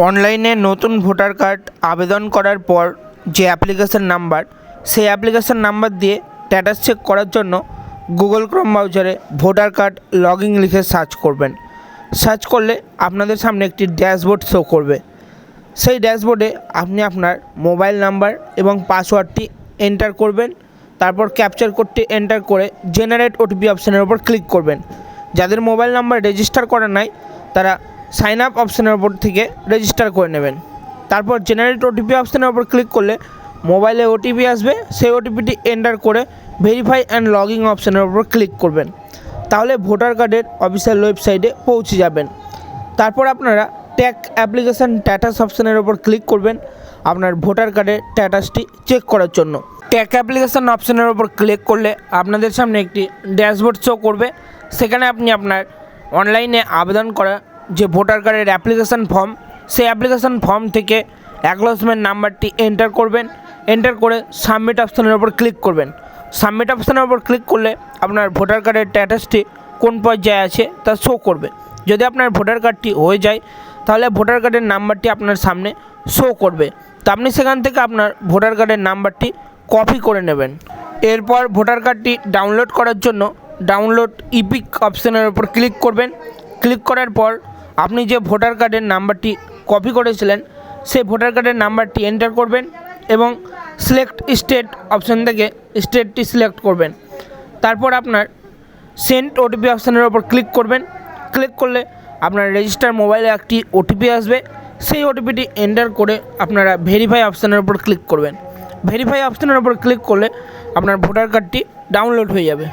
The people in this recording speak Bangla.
অনলাইনে নতুন ভোটার কার্ড আবেদন করার পর যে অ্যাপ্লিকেশন নাম্বার, সেই অ্যাপ্লিকেশন নাম্বার দিয়ে স্ট্যাটাস চেক করার জন্য গুগল ক্রোম ব্রাউজারে ভোটার কার্ড লগইন লিখে সার্চ করবেন। সার্চ করলে আপনাদের সামনে একটি ড্যাশবোর্ড শো করবে। সেই ড্যাশবোর্ডে আপনি আপনার মোবাইল নাম্বার এবং পাসওয়ার্ডটি এন্টার করবেন। তারপর ক্যাপচার কোডটি এন্টার করে জেনারেট ওটিপি অপশানের উপর ক্লিক করবেন। যাদের মোবাইল নাম্বার রেজিস্টার করা নাই তারা সাইন আপ অপশানের উপর থেকে রেজিস্টার করে নেবেন। তারপর জেনারেট ওটিপি অপশানের উপর ক্লিক করলে মোবাইলে ওটিপি আসবে, সেই ওটিপিটি এন্টার করে ভেরিফাই অ্যান্ড লগইন অপশানের উপর ক্লিক করবেন। তাহলে ভোটার কার্ডের অফিসিয়াল ওয়েবসাইটে পৌঁছে যাবেন। তারপর আপনারা ট্র্যাক অ্যাপ্লিকেশান স্ট্যাটাস অপশানের উপর ক্লিক করবেন আপনার ভোটার কার্ডের স্ট্যাটাসটি চেক করার জন্য। ট্র্যাক অ্যাপ্লিকেশান অপশানের উপর ক্লিক করলে আপনাদের সামনে একটি ড্যাশবোর্ড শো করবে। সেখানে আপনি আপনার অনলাইনে আবেদন করা যে ভোটার কার্ডের অ্যাপ্লিকেশান ফর্ম, সেই অ্যাপ্লিকেশান ফর্ম থেকে অ্যাকনলেজমেন্ট নাম্বারটি এন্টার করবেন। এন্টার করে সাবমিট অপশানের উপর ক্লিক করবেন। সাবমিট অপশানের উপর ক্লিক করলে আপনার ভোটার কার্ডের স্ট্যাটাসটি কোন পর্যায়ে আছে তা শো করবে। যদি আপনার ভোটার কার্ডটি হয়ে যায় তাহলে ভোটার কার্ডের নাম্বারটি আপনার সামনে শো করবে। তো আপনি সেখান থেকে আপনার ভোটার কার্ডের নাম্বারটি কপি করে নেবেন। এরপর ভোটার কার্ডটি ডাউনলোড করার জন্য ডাউনলোড ইপিক অপশানের উপর ক্লিক করবেন। ক্লিক করার পর আপনি যে ভোটার কার্ডের নাম্বারটি কপি করেছিলেন সেই ভোটার কার্ডের নাম্বারটি এন্টার করবেন এবং সিলেক্ট স্টেট অপশান থেকে স্টেটটি সিলেক্ট করবেন। তারপর আপনার সেন্ড ওটিপি অপশানের উপর ক্লিক করবেন। ক্লিক করলে আপনার রেজিস্টার মোবাইলে একটি ওটিপি আসবে। সেই ওটিপিটি এন্টার করে আপনারা ভেরিফাই অপশানের উপর ক্লিক করবেন। ভেরিফাই অপশানের উপর ক্লিক করলে আপনার ভোটার কার্ডটি ডাউনলোড হয়ে যাবে।